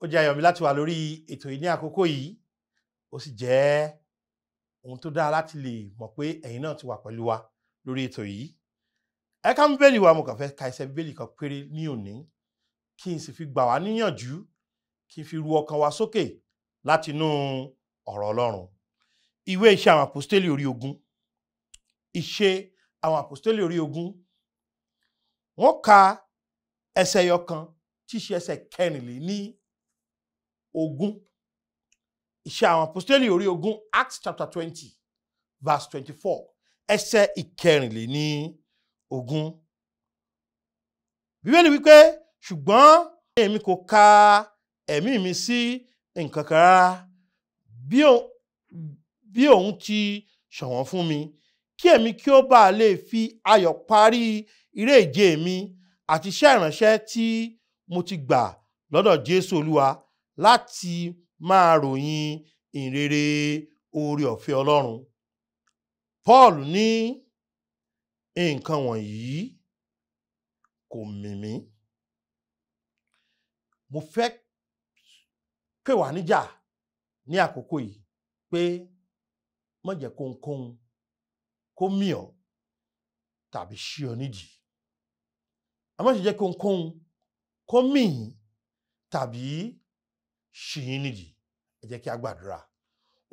Ó jẹ́ ayọ̀ mi láti wà lórí ètò yìí ní àkókò yìí. Ó sì jẹ́ ohun tó dára láti lè mọ̀ pé ẹ̀yin náà ti wà pẹ̀lú wa lórí ètò yìí. Ẹ ká bíbélì wa, mo kàn fẹ́ ka ẹsẹ̀ bíbélì kan péré ní òní kí n sì fi gbà wá níyànjú, kí n fi ru ọkàn wa sókè láti inú ọ̀rọ̀ Ọlọ́run. Ìwé Iṣẹ́ àwọn Àpọ́stélì orí 20. Ìṣe àwọn Àpọ́stélì orí 20. Wọ́n ka ẹsẹ̀ ẹyọkan tí í ṣe ẹsẹ̀ 24. Iṣẹ́ àwọn Àpọ́stélì orí 20, Acts chapter 20 verse 24, ẹsẹ̀ 24. Bíbélì wípé, ṣùgbọ́n èmi kò ka ẹ̀mí mi sí nǹkan kan rárá, bí òun ti ṣọ̀wọ́n fún mi, kí èmi kí ó bá lè fi ayọ̀ parí eré ìje mi àti iṣẹ́ ìránṣẹ́ tí mo ti gbà lọ́dọ̀ Jésù Olúwa láti máa ròyìn ìrere oore ọ̀fẹ́ Ọlọ́run. Paul ní nǹkan wọ̀nyí kò mì mí. Mo fẹ́ pè wá níjà ní àkókò yìí pé má jẹ́ kóhunkóhun kó mì ọ́ tàbí ṣí ọ nídìí. A má ṣe jẹ́ kóhunkóhun kó mì yín tàbí ṣí yín nídìí. Ẹ jẹ́ kí a gbàdúrà.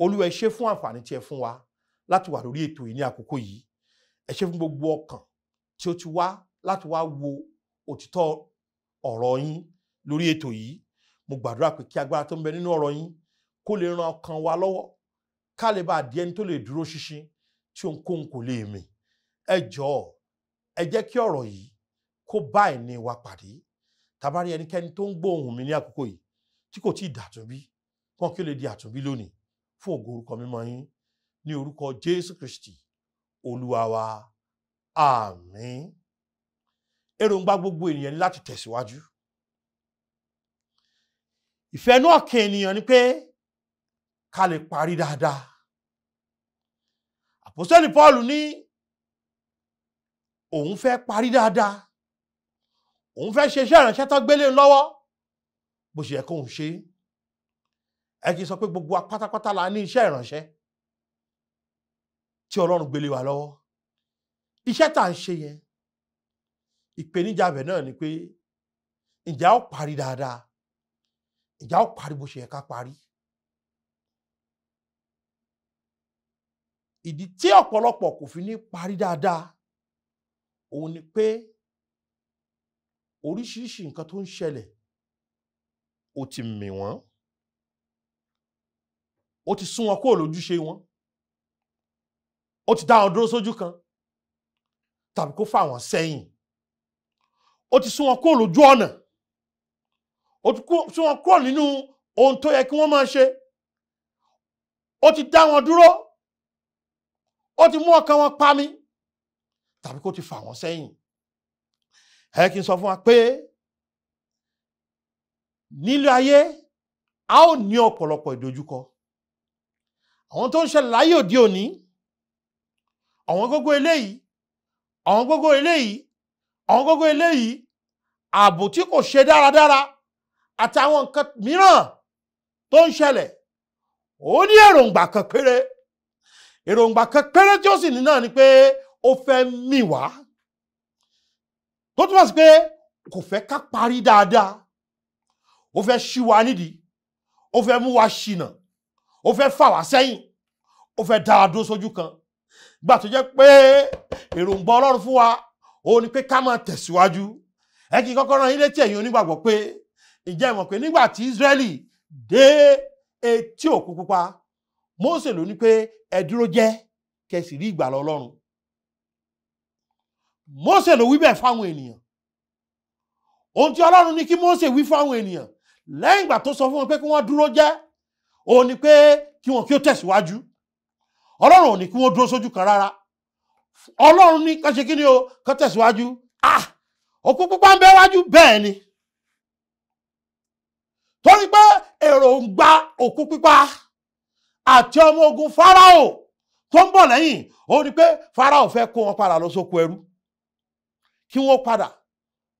Olúwa, ẹ ṣé fún àǹfààní tí ẹ fún wa láti wà lórí ètò yìí ní àkókò yìí. Ẹ ṣé fún gbogbo ọkàn tí ó ti wá láti wá wo òtítọ́ ọ̀rọ̀ yín lórí ètò yìí. Mo gbàdúrà pé kí agbára tó ń bẹ nínú ọ̀rọ̀ yín kó lè ran ọkàn wa lọ́wọ́, ká lè bá di ẹni tó lè dúró ṣinṣin tí ohunkóhun kò lè mì. Ẹ jọ̀ọ́, ẹ jẹ́ kí ọ̀rọ̀ yìí kó bá ìní wa pàdé. Tá bá rí ẹnikẹ́ni tó ń gbóhùn mi ní àkókò yìí tí kò tíì dàtúnbí, kí ó lè di àtúnbí lónìí fún ògo orúkọ mímọ́ yín, ní orúkọ Jésù Kristi Olúwa wa. Àmín. Èròǹgbà gbogbo ènìyàn ni láti tẹ̀síwájú. Ìfẹ́ inú ọkàn ènìyàn ni pé ká lè parí dáadáa. Àpọ́stélì Paul ní òun fẹ́ parí dáadáa. Òun fẹ́ ṣe iṣẹ́ ìránṣẹ́ tó gbélé lọ́wọ́ bó ṣe yẹ kóun ṣe. Ẹ kì í sọ pé gbogbo wa pátápátá la ní iṣẹ́ ìránṣẹ́ tí Ọlọ́run gbélé wa lọ́wọ́. Iṣẹ́ tá à ń ṣe yẹn, ìpèníjà bẹ̀ náà ni pé ǹjẹ́ a ó parí dáadáa? Ǹjẹ́ a ó parí bó ṣe yẹ ká parí? Ìdí tí ọ̀pọ̀lọpọ̀ kò fi ní parí dáadáa òun ni pé oríṣiríṣi nǹkan tó ń ṣẹlẹ̀ ó ti mì wọ́n, ó ti sún wọn kúrò lójúṣe wọn, ó ti dá wọn dúró sójú kan tàbí kó fà wọ́n sẹ́yìn, ó ti sún wọn kúrò lójú ọ̀nà, ó ti sún wọn kúrò nínú ohun tó yẹ kí wọ́n máa ṣe, ó ti dá wọn dúró, ó ti mú ọkàn wọn pami tàbí kó ti fà wọ́n sẹ́yìn. Ẹ kí n sọ fún wa pé nílé ayé a ó ní ọ̀pọ̀lọpọ̀ ìdojúkọ. Àwọn tó ń ṣẹlẹ̀ láyé òde òní, àwọn gógó eléyìí, ààbò tí kò ṣe dáradára àti àwọn nǹkan mìíràn tó ń ṣẹlẹ̀, ó ní èròǹgbà kan péré. Èròǹgbà kan péré tí ó sì ní náà ni pé ó fẹ́ mì wá. Tó túmọ̀ sí pé kò fẹ́ ká parí dáadáa. Ó fẹ́ ṣí wa nídìí, ó fẹ́ mú wa ṣìnà, ó fẹ́ fà wá sẹ́yìn, ó fẹ́ dá wa dúró sójú kan. Gbà tó jẹ́ pé èròǹgbà Ọlọ́run fún wa ó ní pé ká máa tẹ̀síwájú. Ẹ kí n kọ́kọ́ rán yín létí ẹ̀yin onígbàgbọ́ pé ǹjẹ́ ẹ mọ̀ pé nígbà tí Ísírẹ́lì dé etí Òkun Pupa, Mósè ló ní pé ẹ dúró jẹ́ kẹ́ sì rí ìgbàlà Ọlọ́run. Mósè ló wí bẹ́ẹ̀ fáwọn ènìyàn. Ohun tí Ọlọ́run ní kí Mósè wí fáwọn ènìyàn lẹ́yìn ìgbà tó sọ fún wọn pé kí wọ́n dúró jẹ́, ó ní pé kí wọn kí ó tẹ̀síwájú. Ọlọ́run ò ní kí wọ́n dúró sójú kan rárá. Ọlọ́run ní ká ṣe kí ni o, ká tẹ̀síwájú. Òkun Pupa ń bẹ wájú, bẹ́ẹ̀ ni. Torí pé èròǹgbà Òkun Pupa àti ọmọ ogun Fáráò tó ń bọ̀ lẹ́yìn, ó ní pé Fáráò fẹ́ kó wọn padà lọ sóko ẹrú. Kí wọ́n padà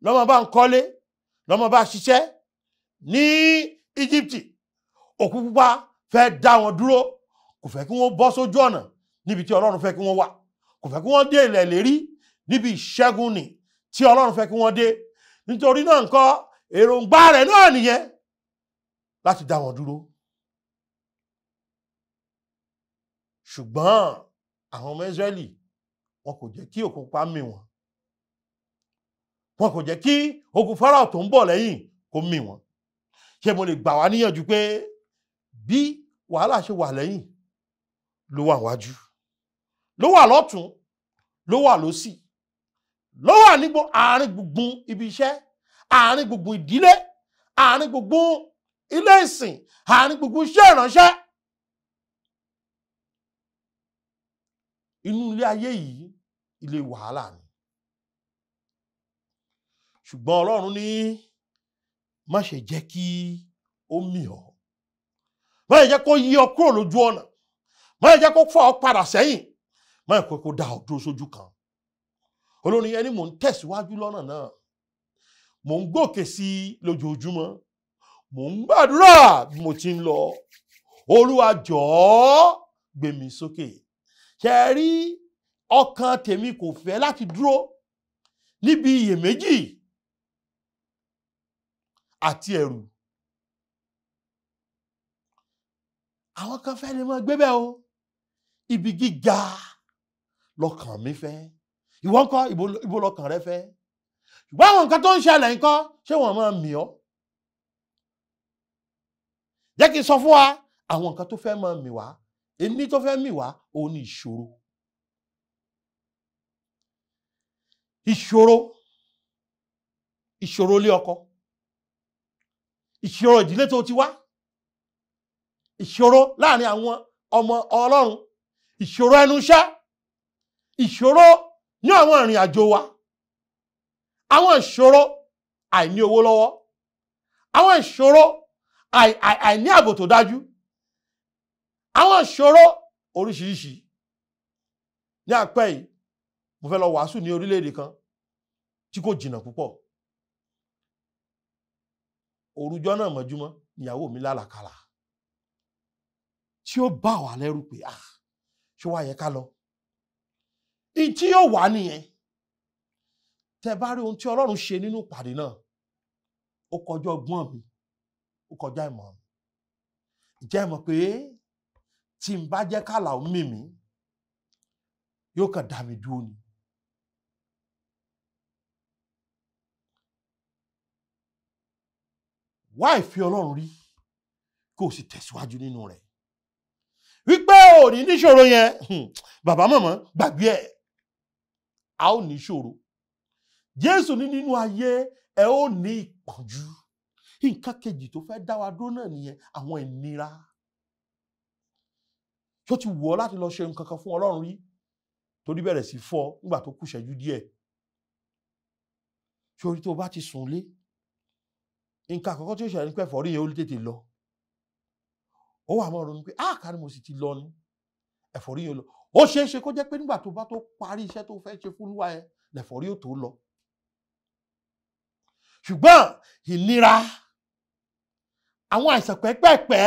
lọ́mọ bá ń kọ́lé, lọ́mọ bá ṣiṣẹ́ ní Íjíbítì. Òkun pupa fẹ́ dá wọn dúró, kò fẹ́ kí wọ́n bọ́ sójú ọ̀nà níbi tí Ọlọ́run fẹ́ kí wọ́n wà, kò fẹ́ kí wọ́n dé ilẹ̀ ìlérí níbi ìṣẹ́gun ni tí Ọlọ́run fẹ́ kí wọ́n dé. Nítorí náà ńkọ́, èròǹgbà rẹ̀ náà nìyẹn láti dá wọn dúró. Ṣùgbọ́n àwọn ọmọ Ísírẹ́lì wọn kò jẹ́ kí òkun pupa mì wọ́n, wọn kò jẹ́ kí ogun Fáráò tó ń bọ̀ lẹ́yìn kó mì wọ́n. Ṣé mo lè gbà wá níyànjú pé bí wàhálà ṣe wà lẹ́yìn ló wà wájú, ló wà lọ́tún, ló wà lósì, ló wà ní àárín gbùngbùn ibi iṣẹ́, àárín gbùngbùn ìdílé, àárín gbùngbùn ilé ìsìn, àárín gbùngbùn iṣẹ́ ìránṣẹ́. Inú ilé ayé yìí ilé wàhálà ni. Ṣùgbọ́n Ọlọ́run ní má ṣe jẹ́ kí ó mì ọ́, má ṣe jẹ́ kó yí ọ kúrò lójú ọ̀nà, má ṣe jẹ́ kó fà ọ́ padà sẹ́yìn, má ṣe kó dá ọ dúró sójú kan. Olórin yẹn ni mò ń tẹ̀síwájú lọ́nà náà, mò ń gòkè sí i lójoojúmọ́, mò ń gbàdúrà bí mo ti ń lọ. Olúwa jọ̀ọ́ gbé mi sókè. Ṣé ẹ rí, ọkàn tèmi kò fẹ́ láti dúró níbi iyèméjì àti ẹ̀rù. Àwọn kan fẹ́ lè máa gbé bẹ́ẹ̀ o, ibi gíga lọ́kàn mi fẹ́. Ìwọ ńkọ́, ibo lọ́kàn rẹ fẹ́? Ṣùgbọ́n àwọn nǹkan tó ń ṣẹlẹ̀ ńkọ́, ṣé wọ́n máa mì ọ́? Jẹ́ kí n sọ fún wa àwọn nǹkan tó fẹ́ máa mì wá. Èní tó fẹ́ mì wá òun ni ìṣòro. Ìṣòro ilé ọkọ, ìṣòro ìdílé tó ti wá, ìṣòro láàrin àwọn ọmọ Ọlọ́run, ìṣòro ẹnu iṣẹ́, ìṣòro ní àwọn ìrìn àjò wa, àwọn ìṣòro àìní owó lọ́wọ́, àwọn ìṣòro àìní ààbò tó dájú, àwọn ìṣòro oríṣiríṣi. Ní àpẹ́ yìí mo fẹ́ lọ wàásù ní orílẹ̀-èdè kan tí kò jìnnà púpọ̀. Òrujọ́ náà mọ́júmọ́ ìyàwó mi lálàkàlà tí ó bá wà lẹ́rù pé ṣó wá yẹ ká lọ. Tí yóò wà nìyẹn. Tẹ́ bá rí ohun tí Ọlọ́run ṣe nínú ìpàdé náà, ó kọjá ọgbọ́n mi, ó kọjá ìmọ̀ mi. Ǹjẹ́ ẹ mọ̀ pé tí n bá jẹ́ kálà ó mì mí, yóò kàn dá mi dúró ni. Wá ìfẹ́ Ọlọ́run rí kó o sì tẹ̀síwájú nínú rẹ̀. Wípé ò ní níṣòro yẹn, bàbá màmá gbàgbé ẹ̀, a ó níṣòro. Jésù ní nínú ayé ẹ ó ní ìpọ́njú. Nǹkan kejì tó fẹ́ dá wa dúró náà nìyẹn, àwọn ìnira. Ṣó ti wù ọ́ láti lọ ṣe nǹkan kan fún Ọlọ́run rí torí bẹ̀rẹ̀ sí fọ́ nígbà tó kù ṣẹ́jú díẹ̀? Ṣorí tó bá ti sùn lé, nǹkan àkọ́kọ́ tí ó ṣẹlẹ̀ ní pé ẹ̀fọ́rí yẹn ó tètè lọ. Ó wà máa ronú pé kárí mo sì ti lọ ni, ẹ̀fọ́rí yẹn lọ. Ó ṣeé ṣe kó jẹ́ pé nígbà tó bá tó parí iṣẹ́ tó fẹ́ ṣe fún Olúwa yẹn, lẹ̀fọ́rí ó tó lọ. Ṣùgbọ́n ìnira, àwọn àìsàn pẹ́pẹ́pẹ́,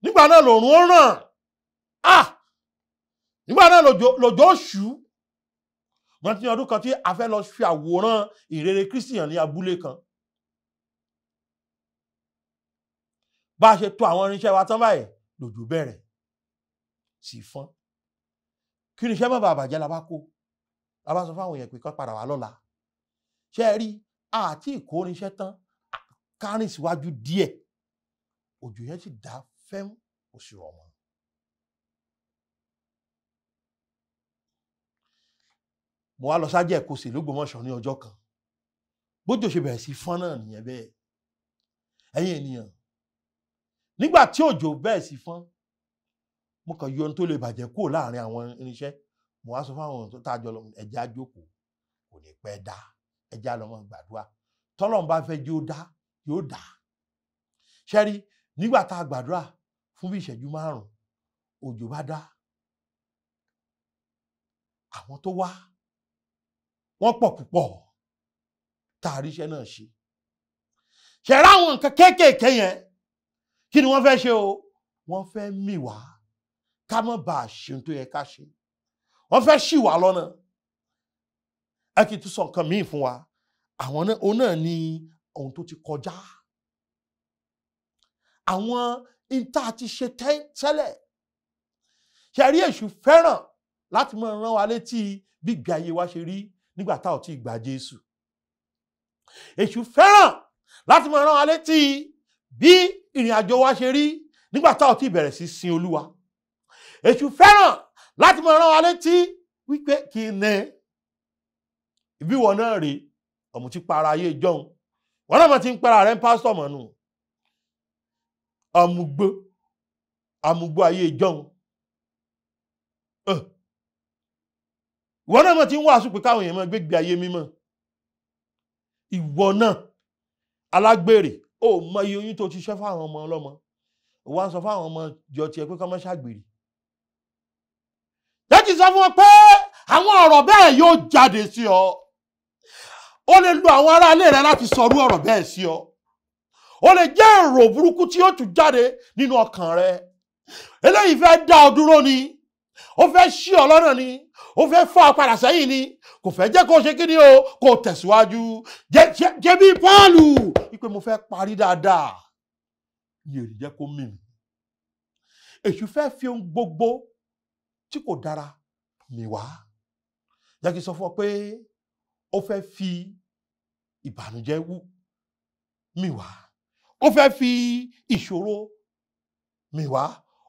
nígbà náà lòrùn ó ràn, nígbà náà lòjò ṣú. Wọ́n ti ní ọdún kan tí a fẹ́ lọ fi àwòrán ìrere Kristi hàn ní abúlé kan. Bá a ṣe tò àwọn irinṣẹ́ wa tán báyìí, lòjò bẹ̀rẹ̀ sí fọ́n. Kí irinṣẹ́ má bàa bàjẹ́ la bá kó. La bá sọ fáwọn èèyàn pé kán padà wá lọ́la. Ṣé ẹ rí, àti ìkó irinṣẹ́ tán, kárìn síwájú díẹ̀, òjò yẹn sì dá fẹ́m, ó sì rọ̀ wọ́n. Mo wá lọ sájẹ́ Ẹ̀kọ́sì l'Ógbómọ̀ṣọ́ ní ọjọ́ kan. Bójò ṣe bẹ̀rẹ̀ sí fọ́n náà nìyẹn bẹ́ẹ̀. Ẹ̀yin ènìyàn, nígbà tí òjò bẹ́ẹ̀ sí fọ́n, mo kàn yọ ohun tó lè bàjẹ́ kúrò láàrin àwọn irinṣẹ́. Mo wá sọ fáwọn tó tájọ lọ, ẹ jẹ́ á jókòó, kò ní pẹ́ dá, ẹ jẹ́ á lọ máa gbàdúrà. Tọ́lọ́run bá fẹ́ jẹ́ ó dá, yóò dá. Ṣé rí, nígbà tá a gbàdúrà fún bí ìṣẹ́jú 5, òjò bá dá. Àwọn tó wá wọ́n pọ̀ púpọ̀ tá a rí iṣẹ́ náà ṣe. ṣẹ̀rá àwọn nǹkan kéékèèké yẹn kí ni wọ́n fẹ́ ṣe o wọ́n fẹ́ mì wá ká má bàa ṣe ohun tó yẹ ká ṣe wọ́n fẹ́ ṣì wá lọ́nà ẹ kì í tún sọ nǹkan míì fún wa àwọn náà ní ohun tó ti kọjá àwọn ìta ti ṣe tẹ́lẹ̀ ṣẹ̀rí èṣù fẹ́ràn láti máa rán wa létí bí ìgbé ayé wa ṣe rí nígbà tá ò tí ì gba Jésù èṣù fẹ́ràn láti máa rán wa létí bí ìrìn àjò wa ṣe rí nígbà tá ò tí ì bẹ̀rẹ̀ sí sin Olúwa èṣù fẹ́ràn láti máa rán wa létí wípé kí ni ìbí wọn náà rèé ọmọ tí para ayé jọun wọn náà mọ̀ tí ń para rẹ̀ ń pásítọ̀ mọ́nù àmùgbò ayé jọun ìwọ náà mọ̀ tí ń wàásù pé káwọn èèyàn máa gbégbé ayé mímọ́ ìwọ náà alágbèrè ó mọ iye oyún tó ti ṣẹ́ fáwọn ọmọ ọlọ́mọ wá ń sọ fáwọn ọmọ jọ tiẹ̀ pé ká má ṣàgbèrè jẹ́ kí n sọ fún ọ pé àwọn ọ̀rọ̀ bẹ́ẹ̀ yóò jáde sí ọ ó lè lo àwọn aráalé rẹ láti sọrú ọ̀rọ̀ bẹ́ẹ̀ sí ọ ó lè jẹ́ èrò burúkú tí yóò tún jáde nínú ọkàn rẹ eléyìí fẹ́ dá ọ dúró ni ó fẹ́ ṣí ọ lọ́nà ni ó fẹ́ fà ọ padà sẹ́yìn ni kò fẹ́ jẹ́ kó ṣe kí ni o kó tẹ̀síwájú jẹ́ bí Pọ́ọ̀lù wípé mo fẹ́ parí dáadáa ní èrè jẹ́ kó mìíràn èṣù fẹ́ fi ohun gbogbo tí kò dára mì wá jẹ́ kí n sọ fún ọ pé ó fẹ́ fi ìbànújẹ́ mì wá ó fẹ́ fi ìṣòro mì wá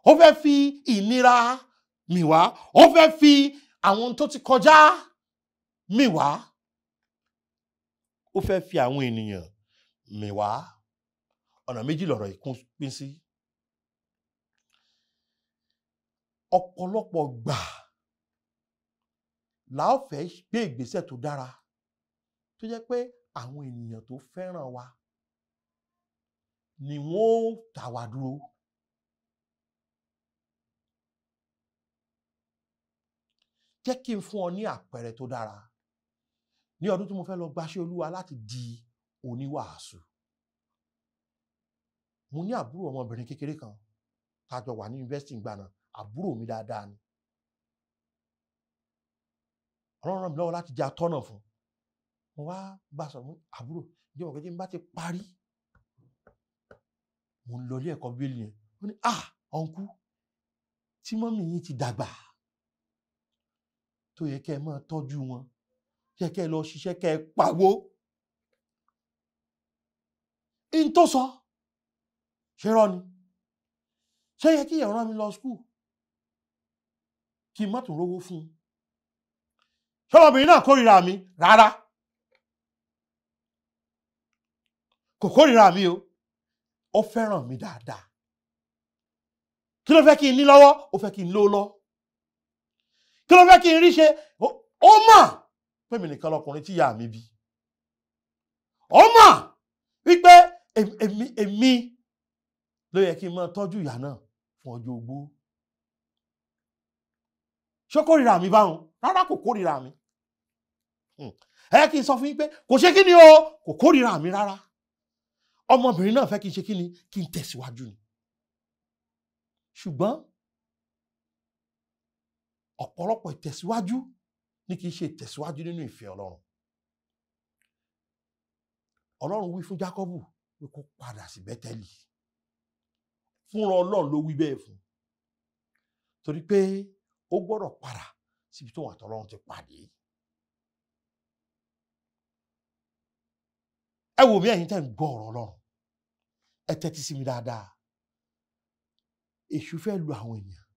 ó fẹ́ fi ìnira mì wá ó fẹ́ fi àwọn tó ti kọjá mì wá ó fẹ́ fi àwọn ènìyàn mì wá ọ̀nà méjì lọ̀rọ̀ ìkún pín sí ọ̀pọ̀lọpọ̀ gbà la ó fẹ́ gbé ìgbésẹ̀ tó dára tó jẹ́ pé àwọn ènìyàn tó fẹ́ràn wa ni wọ́n ó dá wa dúró jẹ́ kí n fún ọ ní àpẹẹrẹ tó dára ní ọdún tí mo fẹ́ lọ gbaṣẹ́ Olúwa láti di oníwàásù mo ní àbúrò ọmọbìnrin kékeré kan tá a jọ wà ní yunifásitì ìgbà náà àbúrò mi dáadáa ni Ọlọ́run ràn mí lọ́wọ́ láti jẹ́ atọ́nà fún mo wá bá sọ mú àbúrò jẹ́ mọ̀ pé n bá ti parí mo ń lọ ilé ẹ̀kọ́ bíbélì yẹn ó ní ọ̀nkú tí mọ́mì yín ti dàgbà tó yẹ kẹ́ ẹ máa tọ́jú wọn kẹ́ ẹ lọ ṣiṣẹ́ kẹ́ ẹ pawó in tó sọ ṣe rọ ni ṣé yẹ kí èèyàn rán mi lọ skul kí n má tún rówó fún un ṣọlọ́bìnrin náà kórìíra mi rárá kò kórìíra mi o ó fẹ́ràn mi dáadáa kí ló fẹ́ kí n ní lọ́wọ́ ó fẹ́ kí n lówó lọ kí ló fẹ́ kí n rí ṣe ó mọ̀ pé mi nìkan lọkùnrin tí ìyá mi bí ó mọ̀ wípé èmi ló yẹ kí n máa tọ́jú ìyá náà fún ọjọ́ ogbó ṣé kórìíra mi báwọn rárá kò kórìíra mi kí n sọ fún yín pé kò ṣe kí ni o kò kórìíra mi rárá ọmọbìnrin náà fẹ́ kí n ṣe kí ni kí n tẹ̀síwájú ni ṣùgbọ́n ọ̀pọ̀lọpọ̀ ìtẹ̀síwájú ní kì í ṣe ìtẹ̀síwájú nínú ìfẹ́ Ọlọ́run wí fún Jákọ́bù pé kó padà sí Bẹ́tẹ́lì fúnra Ọlọ́run ló wí bẹ́ẹ̀ fún torí pé ó gbọ́dọ̀ padà síbi tó wà tọ́lọ́run ti pàdé ẹ wò mí ẹ̀yin tẹ́ ń gbọ́ ọ̀rọ̀ Ọlọ́run ẹ tẹ́tí sí mi dáadáa èṣù fẹ́ lu àwọn ènìyàn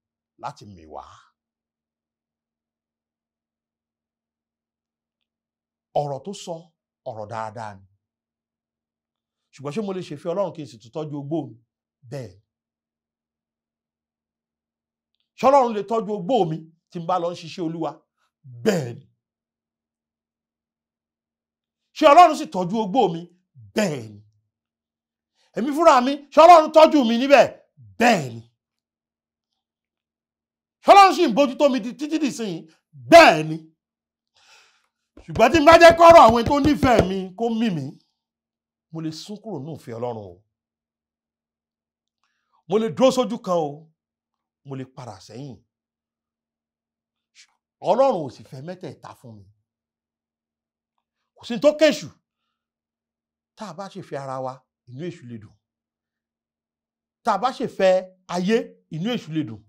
láti mì wá ọ̀rọ̀ tó sọ ọ̀rọ̀ dáadáa ni ṣùgbọ́n ṣé mo lè ṣèfẹ́ Ọlọ́run kí n sì tún tọ́jú ogbó mi bẹ́ẹ̀ ṣọ́lọ́run lè tọ́jú ogbó mi tí n bá lọ ń ṣiṣẹ́ Olúwa bẹ́ẹ̀ ni ṣé Ọlọ́run sì tọ́jú ogbó mi bẹ́ẹ̀ ni èmi fúnra mi ṣọ́lọ́run tọ́jú mi níbẹ̀ bẹ́ẹ̀ ni ṣọ́lọ́run sì ń bójútó mi títí dìsín bẹ́ẹ̀ ni ṣùgbọ́n tí n bá jẹ́ kọ́rọ̀ àwọn tó nífẹ̀ẹ́ mi kó mì mí mo lè sún kúrò nínú ìfẹ́ Ọlọ́run o, mo lè dúró sójú kan o, mo lè padà sẹ́yìn. Ọlọ́run ò sì fẹ́ mẹ́tẹ̀ẹ̀ta fún mi. Kò sí tó kéṣù. Tá a bá ṣe fẹ́ ara wa, inú èṣù lè dùn. Tá a bá ṣe fẹ́ ayé, inú èṣù lè dùn.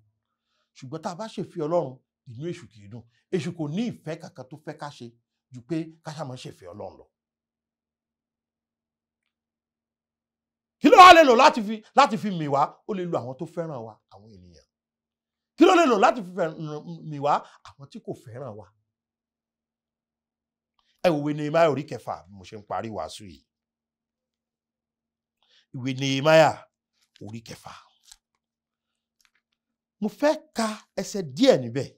Ṣùgbọ́n tá a bá ṣe fẹ́ Ọlọ́run, inú èṣù kì í dùn. Èṣù kò ní ìfẹ́ kankan tó fẹ́ ká ṣe ju pé ká ṣá máa ṣe fẹ́ Ọlọ́run lọ. Kí ló wá lè lò láti fi mì wá? Ó lè lo àwọn tó fẹ́ràn wa, àwọn ènìyàn. Kí ló lè lò láti fi mì wá? Àwọn tí kò fẹ́ràn wa. Ẹ wo ìwé Nehemiah orí 6 bí mo ṣe ń parí wàásù yìí. Ìwé Nehemiah orí 6. Mo fẹ́ ka ẹsẹ̀ díẹ̀ níbẹ̀.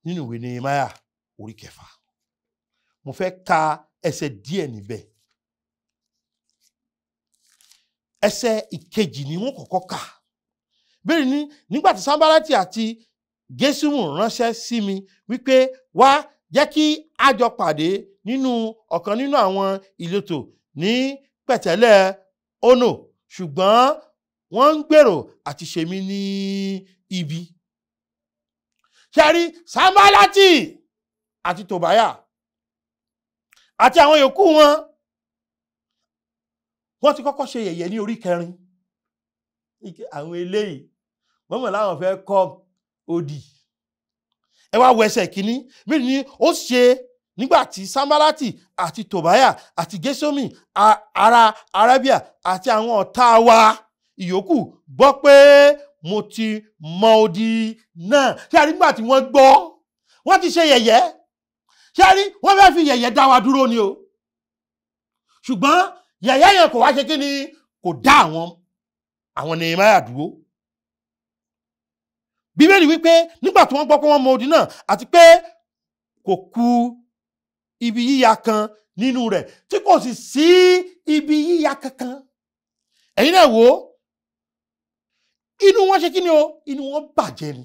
Nínú ìwé Nehemiah orí 6. Mo fẹ́ ka ẹsẹ̀ díẹ̀ níbẹ̀. Ẹsẹ̀ ìkejì ni wọ́n kọ́kọ́ kà. Bẹ́ẹ̀ ni nígbà tí Sanbalati àti Gẹ́ṣímù ránṣẹ́ sí mi wípé wá jẹ́ kí a jọ pàdé nínú ọ̀kan nínú àwọn ìletò ní pẹ̀tẹ́lẹ̀ Ono, ṣùgbọ́n wọ́n ń gbèrò àti ṣe mí ní ibi. Ṣé rí Sanbalati àti Tòbáyà àti àwọn yòókù wọ́n ti kọ́kọ́ ṣe yẹ̀yẹ́ ní orí 4. Àwọn eléyìí wọ́n mọ̀ láwọn fẹ́ kọ́ odi. Ẹ wá wo ẹsẹ̀ kìíní. Bí ni ó ṣe nígbà tí Sanbalati àti Tòbáyà àti Gẹ́ṣímù ará Arábíà àti àwọn ọ̀tá wa ìyókù gbọ́ pé mo ti mọ odi náà. Ṣé a rí nígbà tí wọ́n gbọ́, wọ́n ti ṣe yẹ̀yẹ́. Ṣé a rí wọ́n fẹ́ fi yẹ̀yẹ́ dá wa dúró ni o. Ṣùgbọ́n yẹ̀yẹ́ yẹn kò wá ṣe kí ni, kò dá àwọn Nehemiah dúró. Bíbélì wípé nígbà tí wọ́n gbọ́ pé wọ́n mọ odi náà àti pé kò kù ibi yíya kan nínú rẹ̀, tí kò sì sí ibi yíya kankan. Ẹ̀yin náà wò ó, inú wọn ṣe kí ni o, inú wọn bàjẹ́ ni.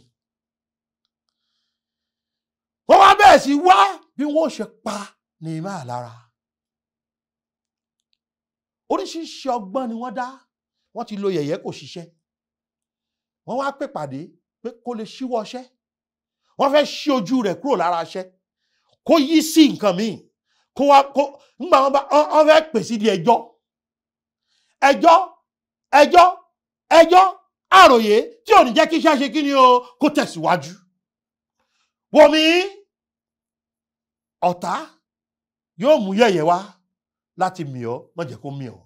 Wọ́n wá bẹ̀rẹ̀ sí wá bí wọ́n ṣe pa Nehemiah lára. Oríṣiríṣi ọgbọ́n ni wọ́n dá. Wọ́n ti lo yẹ̀yẹ́ kò ṣiṣẹ́. Wọ́n wá pè pàdé pé kó lè ṣíwọ́ iṣẹ́. Wọ́n fẹ́ ṣí ojú rẹ̀ kúrò lára iṣẹ́, kó yí sí nǹkan míì, nígbà wọ́n fẹ́ pè sí di ẹjọ́ àròyé tí ò ní jẹ́ kí iṣẹ́ ṣe kí ni o, kó tẹ̀síwájú. Wòmí, ọ̀tá yóò mú yẹ̀yẹ́ wá láti mì ọ́, má jẹ́ kó mì ọ́.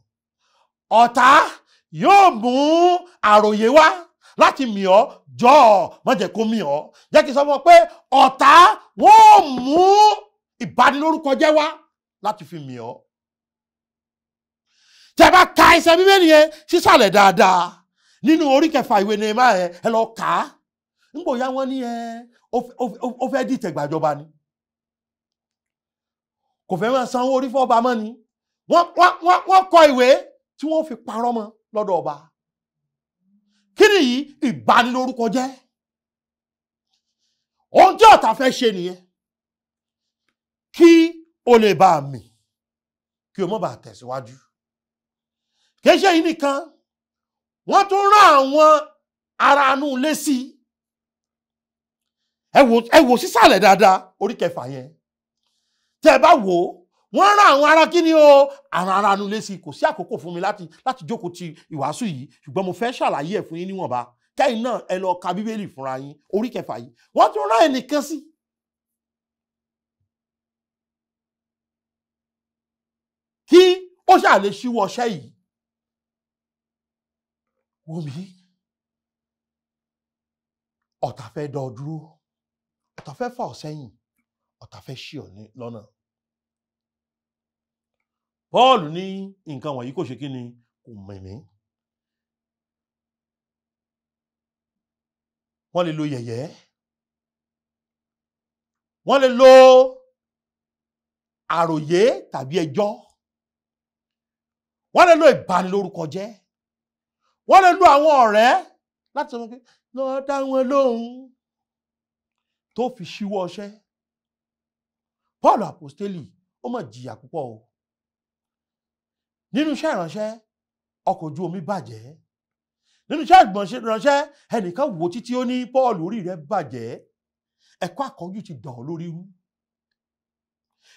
Ọ̀tá yóò mú àròyé wá láti mì ọ́, jọ̀ọ́ má jẹ́ kó mì ọ́. Jẹ́ kí n sọ fún ọ pé ọ̀tá wọ́n mú ìbanilórúkọ jẹ́ wá láti fi mì ọ́. Tẹ́ bá ka ẹsẹ̀ Bíbélì yẹn sísàlẹ̀ dáadáa nínú orí 6 ìwé Nehemiah yẹn, ẹ lọ kà á. Nígbò yá wọ́n ní ó fẹ́ dìtẹ̀ gbàjọba ni, kò fẹ́ máa sanwó orí fọ́ba mọ́ ni. Wọ́n kọ ìwé tí wọ́n fi parọ́ mọ́ lọ́dọ̀ ọba. Kí ni yìí? Ìbanilórúkọ jẹ́. Ohun tí ọ̀tá fẹ́ ṣe nìyẹn, kí o lè bá a mì, kí o má bàa tẹ̀síwájú. Kì í ṣe yìí nìkan, wọ́n tún rán àwọn ará inú ilé sí. Ẹ wò sísàlẹ̀ dáadáa orí 6 yẹn. Tẹ́ ẹ bá wò ó, wọ́n rán àwọn ará kí ni o, àwọn ará inú ilé sí. Kò sí àkókò fún mi láti jókòó ti ìwàásù yìí, ṣùgbọ́n mo fẹ́ ṣàlàyé ẹ̀ fún yín níwọ̀nba. Kẹ́yìn náà ẹ lọ ka Bíbélì fúnra yín orí 6 yìí. Wọ́n tún rán ẹnìkan sí. Kí ó ṣáà lè ṣíwọ́ ọṣẹ́ yìí. Wò mí, ọ̀tá fẹ́ dá ọ dúró, ọ̀tá fẹ́ fà ọ́ sẹ́yìn, ọ̀tá fẹ́ ṣí ọ lọ́nà. Paul ní nǹkan wọ̀nyí kò ṣe kí ni, kò mẹ̀mí. Wọ́n lè lo yẹ̀yẹ́, wọ́n lè lo àròyé tàbí ẹjọ́, wọ́n lè lo ìbanilórúkọ jẹ́, wọ́n lè lo àwọn ọ̀rẹ́ láti sọ pé lọ dá wọn lóhùn tó fi ṣíwọ́ ọṣẹ́. Paul Apostoli ó mà jìyà púpọ̀ o. nínú iṣẹ́ ìránṣẹ́ ọkọ̀ ojú omi bàjẹ́, nínú iṣẹ́ ìránṣẹ́ ẹnìkan wò títí ó ní Paul orí rẹ̀ bàjẹ́, ẹ̀kọ́ àkọ́jú ti dàn ọ́ lórí rú.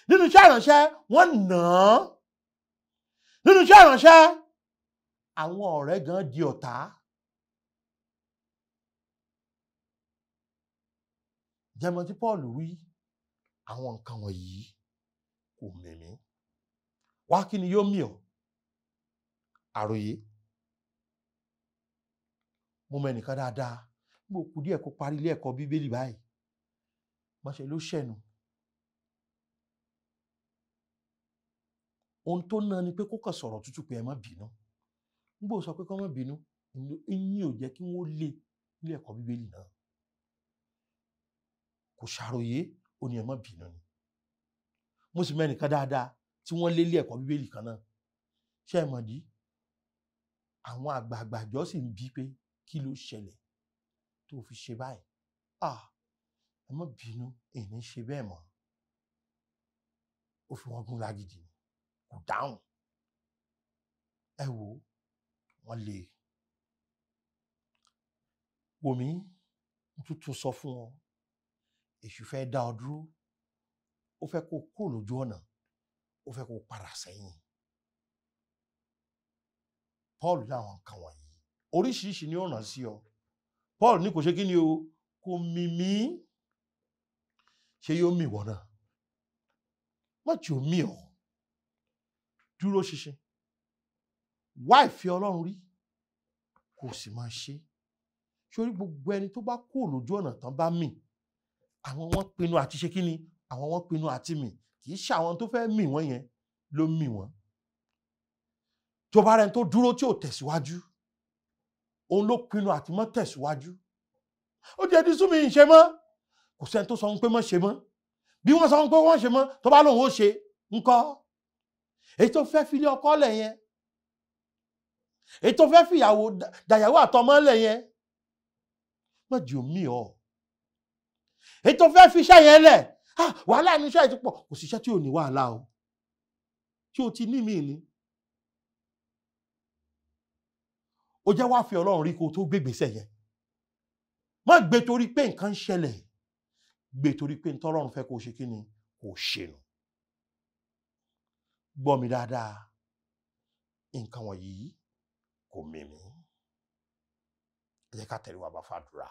Nínú iṣẹ́ ìránṣẹ́ wọ́n nà án, nínú iṣẹ́ ìránṣẹ́ àwọn ọ̀rẹ́ gan di ọ̀tá. Jẹ́mọ́ tí Paul wí àwọn nǹkan wọ̀nyí kò mẹ̀mí. Wá kí ni yóò mì ọ́? Àròyé. Mo mọ ẹnìkan dáadáa, mo kù díẹ̀ kó parí ilé ẹ̀kọ́ Bíbélì báyìí. Mọ́ṣẹ́ ló ṣẹ̀nu. Ohun tó ná ni pé kó kàn sọ̀rọ̀ tútù pé ẹ má bínú. Nígbà ó sọ pé kó má bínú, ìyìn ò jẹ́ kí wọ́n lé ilé ẹ̀kọ́ Bíbélì náà. Kò ṣàròyé, ó ní ẹ má bínú ni. Mo sì mọ ẹnìkan dáadáa tí wọ́n lé ilé ẹ̀kọ́ Bíbélì kan náà. Ṣé ẹ mọ̀ dí? Àwọn àgbààgbà àjọ sì ń bí pé kí ló ṣẹlẹ̀ tó fi ṣe báyìí? Ẹ má bínú, èyí ń ṣe bẹ́ẹ̀ mọ́. Ó fi wọ́n gún lágídí, kò dáhùn. Ẹ wò ó, wọ́n lé e. Wò mí, mo tún sọ fún ọ, èṣù fẹ́ dá ọ dúró, ó fẹ́ kó kúrò lójú ọ̀nà, ó fẹ́ kó padà sẹ́yìn. Paul láwọn nǹkan wọ̀nyí oríṣiríṣi ni ó ràn sí ọ. Paul ní kò ṣe kí ni o, kò mì mí. Ṣé yóò mì wọ́n náà? Má jẹ́ ó mì ọ́. Dúró ṣinṣin, wá ìfẹ́ Ọlọ́run rí, kò sì máa ṣe. Sórí gbogbo ẹni tó bá kúrò lójú ọ̀nà tán bá mì, àwọn wọ́n pinnu àti ṣe kí ni? Àwọn wọ́n pinnu àti mì. Kì í ṣe àwọn tó fẹ́ mì wọ́n yẹn ló mì wọ́n. Tó bá rẹni tó dúró tí ò tẹ̀síwájú, òun ló pinnu àti mọ́ tẹ̀síwájú. Ó jẹ́ ti sú mi ìṣe mọ́. Kò sẹ́ni tó sọ pé mọ́ ṣe mọ́. Bí wọ́n sọ pé wọ́n ṣe mọ́, tó bá lóun ó ṣe ńkọ́. Èyí tó fẹ́ fi ilé ọkọ lẹ̀ yẹn, èyí tó fẹ́ fi ìyàwó dàyàwó àtọmọ lẹ̀ yẹn, má jẹ́ ó mì ọ́. Èyí tó fẹ́ fi iṣẹ́ yẹn lẹ̀, wàhálà ní iṣẹ́ yìí ti pọ̀. Kò sí iṣẹ́ tí ò ní wàhálà o. Tí o ti ní mí ni. Ó jẹ́ wá fi Ọlọ́run rí kó tó gbégbèsè yẹn. Má gbé torí pé nǹkan ń ṣẹlẹ̀. Gbé torí pé ntọ́lọ́run fẹ́ kó ṣe kí ni? Kò ṣe nù. Gbọ́ mi dáadáa. Nǹkan wọ̀nyí kò mẹ̀mí. Ẹ jẹ́ ká tẹríba bá fàdúrà.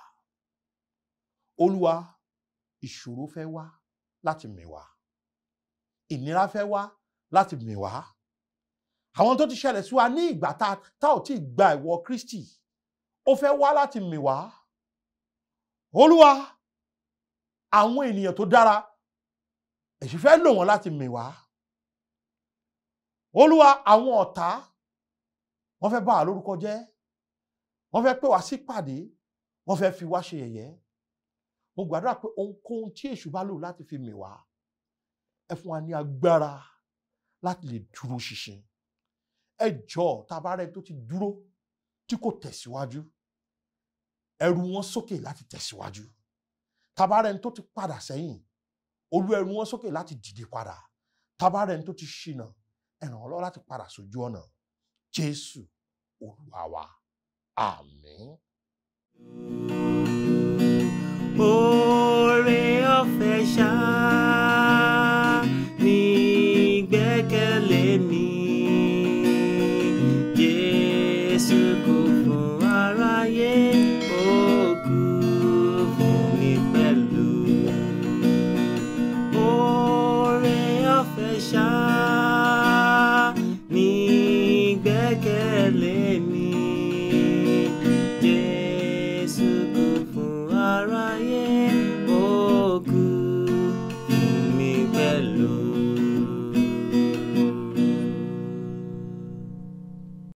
Olúwa, ìṣòro fẹ́ wá láti mì wá. Ìnira fẹ́ wá láti mì wá. Àwọn tó ti ṣẹlẹ̀ sí wa ní ìgbà tá ò tí gba ìwọ Kristi, ó fẹ́ wá láti mì wá. Olúwa, àwọn ènìyàn tó dára, èṣù fẹ́ lò wọ́n láti mì wá. Olúwa, àwọn ọ̀tá, wọ́n fẹ́ bà wá lórúkọ jẹ́, wọ́n fẹ́ pè wá sí ìpàdé, wọ́n fẹ́ fi wá ṣe yẹ̀yẹ́. Mo gbàdúrà pé ohunkóhun tí èṣù bá lò láti fi mì wá, ẹ fún wa ní agbára láti lè dúró ṣinṣin. Ẹ jọ̀ọ́, tá bá rẹ̀ tó ti dúró tí kò tẹ̀síwájú, ẹ rú wọn sókè láti tẹ̀síwájú. Tá bá rẹ̀ tó ti padà sẹ́yìn, Olú ẹ rú wọn sókè láti dìde padà. Tá bá rẹ̀ tó ti ṣìnà, ẹ ràn wọ́n lọ́wọ́ láti padà sójú ọ̀nà. Jésù Olúwa wa. Àmín. Oore ọ̀fẹ́ ṣá ni ìgbẹ́kẹ̀lé mi. Jésù kú fún aráyé, ó kú fún mi pẹ̀lú. Oore ọ̀fẹ́ ṣá ni ìgbẹ́kẹ̀lé mi.